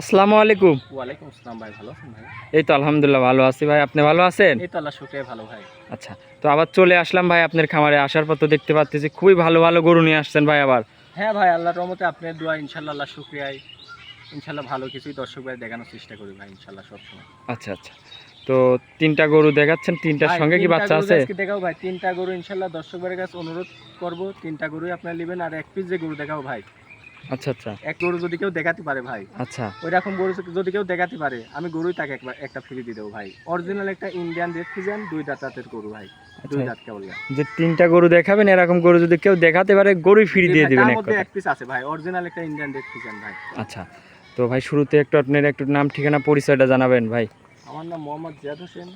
আসসালামু আলাইকুম। ওয়ালাইকুম আসসালাম ভাই, ভালো আছেন ভাই? এই তো আলহামদুলিল্লাহ ভালো আছি ভাই, আপনি ভালো আছেন? এই তো আল্লাহ শুকরিয়া ভালো ভাই। আচ্ছা, তো আবার চলে আসলাম ভাই আপনার খামারে। আসার পর তো দেখতে পাচ্ছি খুবই ভালো ভালো গরু নিয়ে আসছেন ভাই আবার। হ্যাঁ ভাই, আল্লাহর রহমতে আপনার দোয়া ইনশাআল্লাহ, আল্লাহ শুকরিয়ায় ইনশাআল্লাহ ভালো কিছুই দর্শক ভাই দেখানোর চেষ্টা করি ভাই ইনশাআল্লাহ সবসময়। আচ্ছা আচ্ছা, তো তিনটা গরু দেখাচ্ছেন, তিনটার ভাই, সঙ্গে কি বাচ্চা আছে? আজকে দেখাও ভাই, তিনটা গরু ইনশাআল্লাহ দর্শক ভাইয়ের কাছে অনুরোধ করব, তিনটা গরুই আপনারা নেবেন। আর এক পিস যে গরু দেখাও ভাই, আচ্ছা আচ্ছা এক গরু যদি কেউ দেখাতে পারে ভাই, আচ্ছা ওই রকম গরু যদি কেউ দেখাতে পারে, আমি গরুই তাকে একটা ফ্রি দিয়ে দেবো ভাই। অরিজিনাল একটা ইন্ডিয়ান রেড ফিজিয়ান, দুই দাঁতের গরু ভাই, দুই দাঁত কেবল। যে তিনটা গরু দেখাবেন এরকম গরু যদি কেউ দেখাতে পারে গরুই ফ্রি দিয়ে দিবেন তার মধ্যে এক পিস আছে ভাই, অরিজিনাল একটা ইন্ডিয়ান রেড ফিজিয়ান ভাই। আচ্ছা, তো ভাই শুরুতে একটু আপনার একটু নাম ঠিকানা পরিচয়টা জানাবেন ভাই। আমার নাম মোহাম্মদ জিয়াদ হোসেন,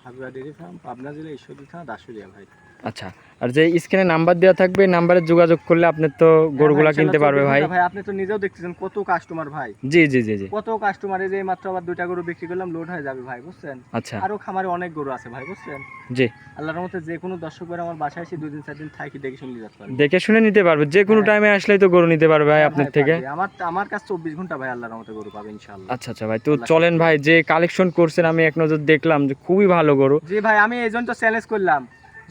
হাবিবা ডেইরি ফার্ম, পাবনা জেলা, ঈশ্বরদী থানা, দাসুরিয়া ভাই। আচ্ছা, আর যে স্ক্রিনে নাম্বার দেওয়া থাকবে, নাম্বারে যোগাযোগ করলে আপনি তো গরুগুলা কিনতে পারবে ভাই। ভাই আপনি তো নিজেও দেখতেছেন কত কাস্টমার ভাই। জি জি জি জি, কত কাস্টমারে যে মাত্র আবার দুইটা গরু বিক্রি করলাম, লোড হয়ে যাবে ভাই, বুঝছেন? আচ্ছা, আরো খামারে অনেক গরু আছে ভাই, বুঝছেন? জি, আল্লাহর রহমতে যে কোনো দর্শক ভাই আমার বাসায় এসে 2 দিন 4 দিন থাকি দেখে শুনে যেতে পারবে, দেখে শুনে নিতে পারবে, যে কোনো টাইমে আসলেই তো গরু নিতে পারবে ভাই আপনার থেকে। আমার কাছে 24 ঘন্টা ভাই আল্লাহর রহমতে গরু পাবে ইনশাআল্লাহ। আচ্ছা আচ্ছা ভাই, তো চলেন ভাই, যে কালেকশন করছেন আমি এক নজর দেখলাম যে খুবই ভালো গরু। জি ভাই, আমি এই জন্য তো চ্যালেঞ্জ করলাম,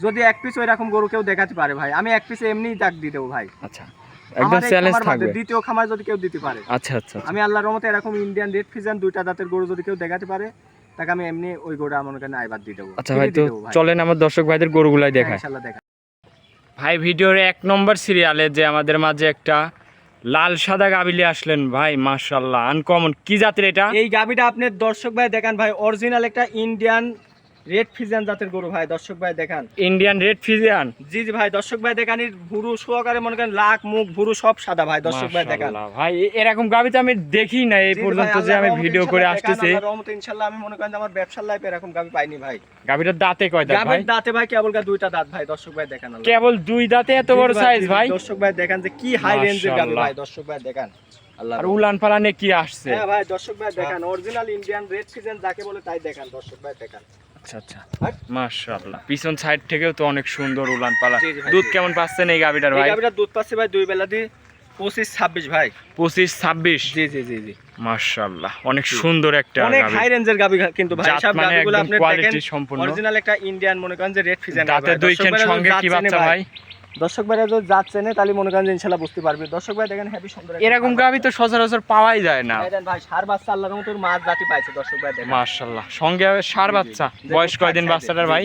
যদি এক পিস ওই রকম গরু কেউ দেখাতে পারে ভাই, আমি এক পিস এমনিই ডাক দিয়ে দেবো ভাই। আচ্ছা, একদম চ্যালেঞ্জ থাকবে। দ্বিতীয় খামার যদি কেউ দিতে পারে, আচ্ছা আচ্ছা, আমি আল্লাহর রহমতে এরকম ইন্ডিয়ান রেড ফিজিয়ান দুইটা দাঁতের গরু যদি কেউ দেখাতে পারে, তাকে আমি এমনি ওই গরু আমার কাছে আইবার দিয়ে দেবো। আচ্ছা ভাই, তো চলেন আমার দর্শক ভাইদের গরুগুলাই দেখায়। ইনশাআল্লাহ দেখা ভাই ভিডিওর 1 নম্বর সিরিয়ালে যে আমাদের মাঝে একটা লাল সাদা গাবিলি আসলেন ভাই, মাশাআল্লাহ আনকমন। কি জাতের এটা? এই গাবিটা আপনার দর্শক ভাই দেখান ভাই, অরিজিনাল একটা ইন্ডিয়ান রেড ফিজিয়ান জাতের গরু ভাই, দর্শক ভাই দেখান। ইন্ডিয়ান রেড ফিজিয়ান? জি জি ভাই, দর্শক ভাই দেখান, এর ভুরু সহকারে মনে করেন লাক মুখ ভুরু সব সাদা ভাই, দর্শক ভাই দেখান। ভাই এরকম গাবি তো আমি দেখি না এই পর্যন্ত, যে আমি ভিডিও করে আসতেছি। আল্লাহর রহমতে ইনশাআল্লাহ আমি মনে করেন আমার ব্যবসার লাইফে এরকম গাবি পাইনি ভাই। গাবিটার দাঁতে কয় দাঁত ভাই? গাবির দাঁতে ভাই কেবল দুইটা দাঁত ভাই, দর্শক ভাই দেখান। কেবল দুই দাঁতে এত বড় সাইজ ভাই? দর্শক ভাই দেখান যে কি হাই রেঞ্জের গাবি ভাই, দর্শক ভাই দেখান। আর উলান পালানে কি আসছে? হ্যাঁ ভাই, দর্শক ভাই দেখান, অরিজিনাল ইন্ডিয়ান রেড ফিজিয়ান যাকে বলে তাই দেখান, দর্শক ভাই দেখান। আচ্ছা আচ্ছা, মাশাআল্লাহ। পিছন সাইড থেকেও তো অনেক সুন্দর উলান পালা। জি জি ভাই, দুধ কেমন পাচ্ছেন এই গাবিটার ভাই? এই গাবিটার দুধ পাচ্ছে ভাই দুই বেলা দিয়ে 25-26 ভাই। 25-26? জি জি জি জি, মাশাআল্লাহ, অনেক সুন্দর একটা অনেক গাবি। হাই রেঞ্জের গাবি কিন্তু ভাই, সব গাবিগুলো আপনি দেখেন কোয়ালিটি সম্পূর্ণ অরিজিনাল একটা ইন্ডিয়ান মনে করেন যে রেড ফিজিয়ান। দাঁতে দুইখান সঙ্গে কি বাচ্চা ভাই? দর্শক ভাইরা যদি যাচ্ছেন তাহলে মনে করেন যে ইনশাআল্লাহ বুঝতে পারবে। দর্শক ভাই দেখেন হেভি সুন্দর এরকম গাবি তো সচরাচর পাওয়াই যায় না। দেখেন ভাই, সার বাচ্চা আল্লাহর রহমতে মাছ জাতি পাইছে, দর্শক ভাই দেখেন মাশাআল্লাহ। সঙ্গে সার বাচ্চা, বয়স কয়দিন বাচ্চাটার ভাই?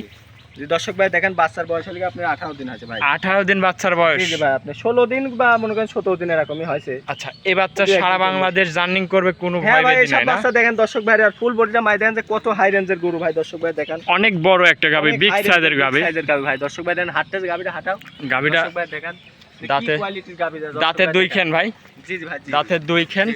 জি দর্শক ভাই দেখেন, বাচ্চার বয়স হলে আপনার 18 দিন হয়েছে ভাই। 18 দিন বাচ্চার বয়স? জি ভাই, আপনি 16 দিন বা মনে করেন 17 দিন এরকমই হয়েছে। আচ্ছা, এই বাচ্চা সারা বাংলাদেশ জার্নিং করবে কোনো ভয় ভাই, বেদি সব নাই না? বাচ্চা দেখেন দর্শক ভাই, আর ফুল বডিটা মাই দেখেন যে কত হাই রেঞ্জের গরু ভাই, দর্শক ভাই দেখেন। অনেক বড় একটা গাবি, বিগ সাইজের গাবি। সাইজের গাবি ভাই, দর্শক ভাই দেখেন, হাতটা গাবিটা হাঁটাও, গাবিটা দর্শক ভাই দেখেন দাঁতে, কি কোয়ালিটির গাবি, দাঁতের দুই খান ভাই? জি জি ভাই, দাঁতের দুই খান।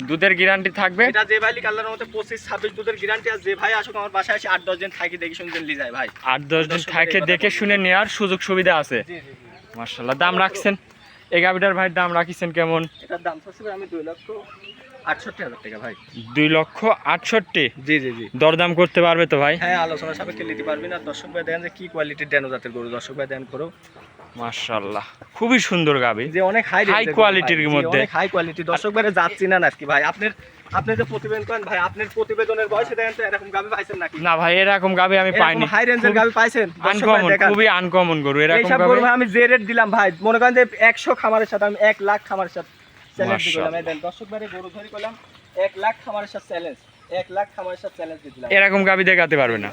দুধের গ্যারান্টি থাকবে? এটা যে ভাই আল্লাহর মতে 25-26 দুধের গ্যারান্টি আছে। যে ভাই আসুক আমার বাসায় এসে 8-10 দিন থাকি দেখে শুনে লি যায় ভাই, 8-10 দিন থাকে দেখে শুনে নেওয়ার সুযোগ সুবিধা আছে। জি জি, মাশাআল্লাহ। দাম রাখছেন এই গাবিটার ভাই, দাম রাখিছেন কেমন? এটার দাম চাচ্ছি আমি 2,68,000 টাকা ভাই। 2,68,000? জি জি জি, দরদাম করতে পারবে তো ভাই? হ্যাঁ, আলোচনা সাপেক্ষে নিতে পারবেন। আর দর্শক ভাই দেখেন যে কি কোয়ালিটির ড্যানো জাতের গরু, দর্শক ভাই দেখেন করো, মাশাআল্লাহ খুবই সুন্দর গাবি, যে অনেক হাই কোয়ালিটির মধ্যে, অনেক হাই কোয়ালিটি। দর্শক ভাইরা যাচ্ছি না নাকি ভাই, আপনি যে প্রতিবেদন করেন ভাই, আপনার প্রতিবেদনের বয়সে দেখেন তো এরকম গাবি পাইছেন নাকি? না ভাই, এরকম গাবি আমি পাইনি। হাই রেঞ্জের গাবি পাইছেন? আনকমন, খুবই আনকমন গরু। এরকম গাবি আমি যে রেট দিলাম ভাই, মনে করেন যে 100 খামারের সাথে আমি 1 লাখ খামারের সাথে চ্যালেঞ্জ দিলাম। এই দেন দর্শক ভাইরে গরু ধরি করলাম 1 লাখ খামারের সাথে চ্যালেঞ্জ, 1 লাখ খামারের সাথে চ্যালেঞ্জ দিলাম। এরকম গাবি দেখাতে পারবে না?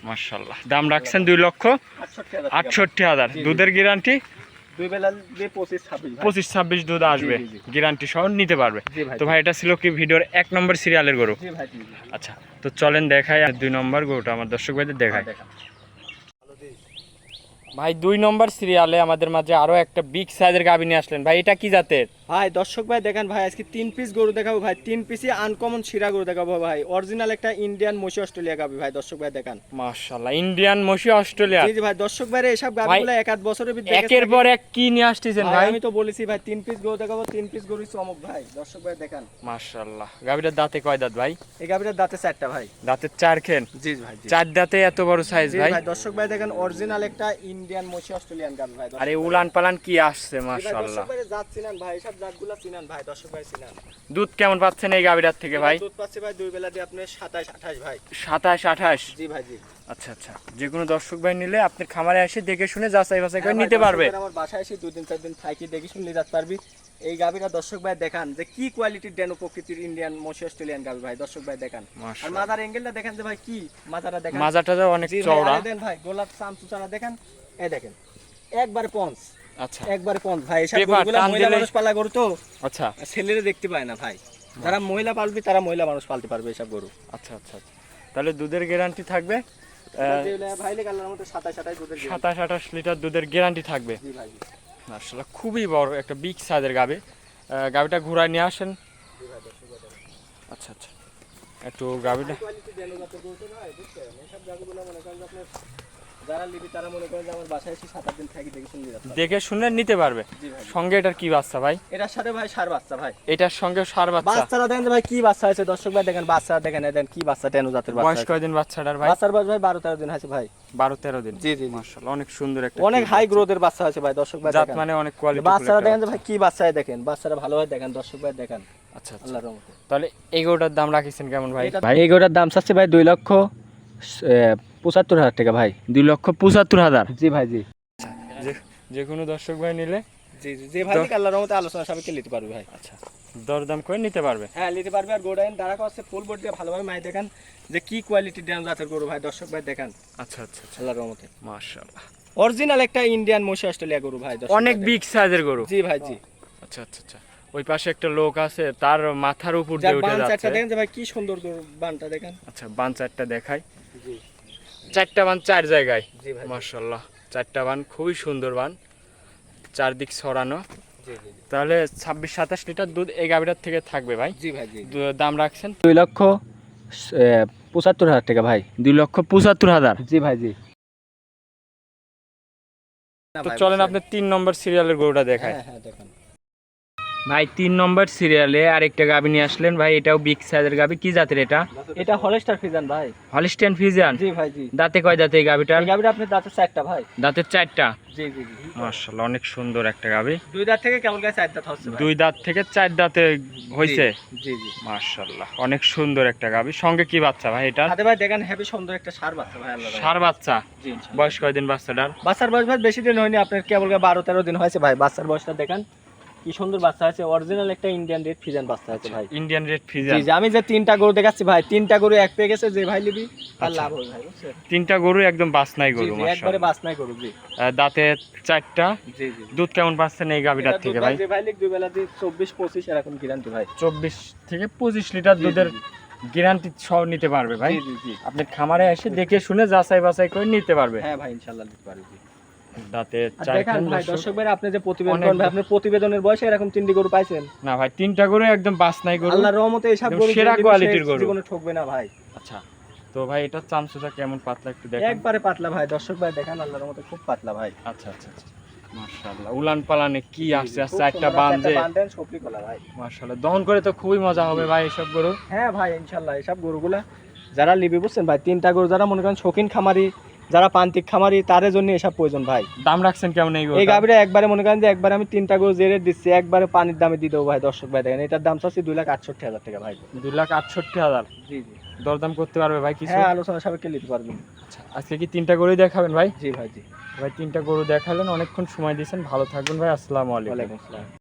মাশাআল্লাহ। দাম রাখছেন 2,68,000। দুধের গ্যারান্টি দুই বেলা দিয়ে 25-26 25-26 দুধ আসবে, গ্যারান্টি সহ নিতে পারবে। তো ভাই এটা ছিল কি ভিডিওর 1 নম্বর সিরিয়ালের গরু? জি ভাই। আচ্ছা, তো চলেন দেখাই 2 নম্বর গরুটা আমার দর্শক ভাইদের দেখাই। ভাই 2 নম্বর সিরিয়ালে আমাদের মাঝে আরো একটা বিগ সাইজের গাবি নিয়ে আসলেন ভাই, এটা কি জাতের? ভাই দর্শক ভাই দেখেন ভাই, আজকে 3 পিস গরু দেখাবো ভাই, 3 পিসই আনকমন শিরা গরু দেখাবো ভাই, অরিজিনাল একটা ইন্ডিয়ান মশি অস্ট্রেলিয়া গাবি ভাই, দর্শক ভাই দেখেন। মাশাআল্লাহ, ইন্ডিয়ান মশি অস্ট্রেলিয়া? জি জি ভাই, দর্শক ভাইরে এসব গাবিগুলো 1-8 বছরের ভিতরে একের পর এক কি নিয়ে আসতেছেন ভাই? আমি তো বলেছি ভাই 3 পিস গরু দেখাবো, 3 পিস গরু চমক ভাই, দর্শক ভাই দেখেন। মাশাআল্লাহ। গাবিটার দাঁতে কয় দাঁত ভাই? এই গাবিটার দাঁতে 4টা ভাই। দাঁতে 4 খান? জি ভাই, 4 দাঁতে এত বড় সাইজ ভাই? ভাই দর্শক ভাই দেখেন, অরিজিনাল একটা ইন্ডিয়ান মশি অস্ট্রেলিয়ান গাবি ভাই। আরে উলান পালান কি আসছে, মাশাআল্লাহ। দর্শক ভাই যাচ্ছি না ভাই, সব জাতগুলো চিনান ভাই, দর্শক ভাই চিনান। দুধ কেমন পাচ্ছেন এই গাভীটার থেকে ভাই? দুধ পাচ্ছে ভাই দুই বেলা দিয়ে আপনি 27-28 ভাই। 27-28? জি ভাই জি। আচ্ছা আচ্ছা, যে কোনো দর্শক ভাই নিলে আপনার খামারে এসে দেখে শুনে যাচাই বাছাই করে নিতে পারবে। আমার বাসায় এসে 2 দিন 4 দিন থাকি দেখে শুনে নিতে পারবি। এই গাভীটা দর্শক ভাই দেখান যে কি কোয়ালিটির ডেনো প্রকৃতির ইন্ডিয়ান মশি অস্ট্রেলিয়ান গাভী ভাই, দর্শক ভাই দেখান। আর মাথার অ্যাঙ্গেলটা দেখেন যে ভাই কি মাথাটা দেখেন, মাথাটা অনেক চওড়া। দেন ভাই গোলাপ চামচুচারা দেখেন, এই দেখেন একবারে পঞ্চ। আচ্ছা, একবারে পঞ্চ ভাই। এসব গরুগুলা মহিলা মানুষ পালা গরু তো, আচ্ছা, ছেলেরা দেখতে পায় না ভাই। যারা মহিলা পালবে তারা মহিলা মানুষ পালতে পারবে এসব গরু। আচ্ছা আচ্ছা, তাহলে দুধের গ্যারান্টি থাকবে ভাই কালার মতো 27-28 দুধের 27-28 লিটার দুধের গ্যারান্টি থাকবে। জি ভাই। মাশাআল্লাহ, খুবই বড় একটা বিগ সাইজের গাভী। গাভীটা ঘোরায় নিয়ে আসেন। আচ্ছা আচ্ছা, একটু গাভীটা কোয়ালিটি ডেনো জাতের গরু তো ভাই, বুঝছেন? এসব গাভীগুলো মনে করেন যে আপনার যারা লিবি তারা মনে করেন যে আমার বাসায় এসে 7-8 দিন থাকি দেখে শুনে যাচ্ছে। দেখে শুনে নিতে পারবে। জি ভাই। সঙ্গে এটার কি বাচ্চা ভাই? এটার সাথে ভাই ষাঁড় বাচ্চা ভাই। এটার সঙ্গে ষাঁড় বাচ্চা। বাচ্চারা দেখেন যে ভাই কি বাচ্চা আছে, দর্শক ভাই দেখেন বাচ্চারা দেখেন, এই দেখেন কি বাচ্চা ডেনো জাতের বাচ্চা। বয়স কয়দিন বাচ্চাটার ভাই? বাচ্চার বয়স ভাই 12-13 দিন আছে ভাই। 12-13 দিন? জি জি। মাশাআল্লাহ, অনেক সুন্দর একটা অনেক হাই গ্রোথের বাচ্চা আছে ভাই, দর্শক ভাই জাত দেখেন। মানে অনেক কোয়ালিটি। বাচ্চারা দেখেন যে ভাই কি বাচ্চায় দেখেন, বাচ্চারা ভালোভাবে দেখেন, দর্শক ভাই দেখেন। আচ্ছা আচ্ছা, আল্লাহর রহমতে। তাহলে এই গরুটার দাম রাখিছেন কেমন ভাই? ভাই এই গরুটার দাম চাচ্ছে ভাই 2,75,000 টাকা ভাই। 2,75,000? জি ভাই জি। যে কোনো দর্শক ভাই নিলে জি জি, যে ভাই আল্লাহর রহমতে আলোচনা সাপেক্ষে নিতে পারবে ভাই। আচ্ছা, দরদাম করে নিতে পারবে। হ্যাঁ নিতে পারবে। আর গোডাইন দাঁড়া করছে ফুল বোর্ড দিয়ে ভালোভাবে মাই দেখেন যে কি কোয়ালিটি ড্যাম জাতের গরু ভাই, দর্শক ভাই দেখেন। আচ্ছা আচ্ছা আচ্ছা, আল্লাহর রহমতে মাশাআল্লাহ, অরিজিনাল একটা ইন্ডিয়ান মশি অস্ট্রেলিয়া গরু ভাই, দর্শক অনেক ভাই বিগ সাইজের গরু। দেখেন। জি ভাই জি। আচ্ছা আচ্ছা আচ্ছা, ওই পাশে একটা লোক আছে, তার মাথার উপর যার দিয়ে উঠে বান যাচ্ছে। চারটা দেখেন যে ভাই কি সুন্দর গরু, বানটা দেখেন। আচ্ছা, বান চারটা দেখাই। জি 4টা বান 4 জায়গায়। জি ভাই। মাশাআল্লাহ, 4টা বান খুবই সুন্দর বান, চারদিক ছড়ানো। জি জি। তাহলে 26-27 লিটার দুধ এই গাভীটার থেকে থাকবে ভাই। জি ভাই জি। দাম রাখছেন 2,75,000 টাকা ভাই। 2,75,000? জি ভাই জি। তো চলেন আপনি 3 নম্বর সিরিয়ালের গরুটা দেখায়। হ্যাঁ হ্যাঁ দেখেন ভাই 3 নম্বর সিরিয়ালে আরেকটা গাভী নিয়ে আসলেন ভাই, এটাও বিগ সাইজের গাভী। কি জাতের এটা? এটা হলস্টার ফ্রিজিয়ান ভাই। Holstein Friesian? জি ভাই জি। দাঁতে কয় দাঁতে এই গাভীটা? এই গাভীটা আপনার দাঁতের 4টা ভাই। দাঁতের 4টা? জি জি জি। মাশাআল্লাহ, অনেক সুন্দর একটা গাভী। দুই দাঁত থেকে কেবল গায়ে 4 দাঁত হচ্ছে ভাই। 2 দাঁত থেকে 4 দাঁতে হইছে? জি জি। মাশাআল্লাহ, অনেক সুন্দর একটা গাভী। সঙ্গে কি বাচ্চা ভাই এটা? হাতে ভাই দেখেন হেভি সুন্দর একটা ষাঁড় বাচ্চা ভাই। আল্লাহ ষাঁড় বাচ্চা? জি ইনশাআল্লাহ। বয়স কয়দিন বাচ্চাটার? বাচ্চার বয়স ভাই বেশি দিন হয়নি, আপনার কেবল 12-13 দিন হয়েছে ভাই। বাচ্চার বয়সটা দেখেন কি সুন্দর বাচ্চা আছে, অরিজিনাল একটা ইন্ডিয়ান রেড ফ্রিজিয়ান বাচ্চা আছে ভাই। ইন্ডিয়ান রেড জি ফ্রিজিয়ান? জি। আমি যে 3টা গরু দেখাচ্ছি ভাই, 3টা গরু এক পেয়ে গেছে, যে ভাই নিবি তার লাভ হবে ভাই, বুঝছেন? 3টা গরু একদম বাছনাই জি গরু। জি, একবারে মাশাআল্লাহ, বাছনাই গরু। জি দাঁতে 4টা। জি জি। দুধ কেমন পাচ্ছেন এই গাভীটার এটা থেকে দুধ ভাই? যে ভাই লিখ দুই বেলা দিয়ে 24-25 এরকম গ্যারান্টি ভাই। 24 থেকে 25 লিটার জি, জি, দুধের জি। গ্যারান্টি সহ নিতে পারবে ভাই। জি জি জি। আপনি খামারে এসে দেখে শুনে যাচাই বাছাই করে নিতে পারবে। হ্যাঁ ভাই ইনশাআল্লাহ দিতে পারি। জি দাঁতে আর 4টা। দেখেন ভাই দর্শক ভাই, আপনি যে প্রতিবেদন অনেক- করেন ভাই, আপনার প্রতিবেদনের বয়সে এরকম 3টি গরু পাইছেন? না ভাই, 3টা গরু একদম বাছনাই গরু। আল্লাহর রহমতে এসব একদম গরু সেরা যে নিবে কোয়ালিটির সে গরু। জীবনে ঠকবে না ভাই। আচ্ছা, তো ভাই এটা চামচুটা কেমন পাতলা একটু দেখেন। একবারে পাতলা ভাই, দর্শক ভাই দেখেন আল্লাহর রহমতে খুব পাতলা ভাই। আচ্ছা আচ্ছা আচ্ছা, মাশাআল্লাহ, উলান পালানে কি আসছে খুব একটা সুন্দর বান্ধে। একটা বান্ধেন সপরি কলা ভাই। মাশাআল্লাহ, দহন করে তো খুবই মজা হবে ভাই এসব গরু। হ্যাঁ ভাই ইনশাআল্লাহ এসব গরুগুলা যারা নিবে, বুঝছেন ভাই, 3টা গরু যারা মনে করেন শৌখিন খামারি, যারা প্রান্তিক খামারি, তাদের জন্য এসব প্রয়োজন ভাই। দাম রাখছেন কেমন এই গরু? এই গাভীটা একবারে মনে করেন যে একবারে আমি 3টা গরু যে রেট দিচ্ছি একবারে পানির দামে দিয়ে দেবো ভাই, দর্শক ভাই দেখেন। এটার দাম চাচ্ছি 2,68,000 টাকা ভাই। 2,68,000? জি জি। দরদাম করতে পারবে ভাই কিছু? হ্যাঁ আলোচনা সাপেক্ষে নিতে পারবেন। আচ্ছা, আজকে কি 3টা গরুই দেখাবেন ভাই? জি ভাই জি। ভাই 3টা গরু দেখালেন, অনেকক্ষণ সময় দিয়েছেন। ভালো থাকবেন ভাই, আসসালামু আলাইকুম। ওয়ালাইকুম আসসালাম।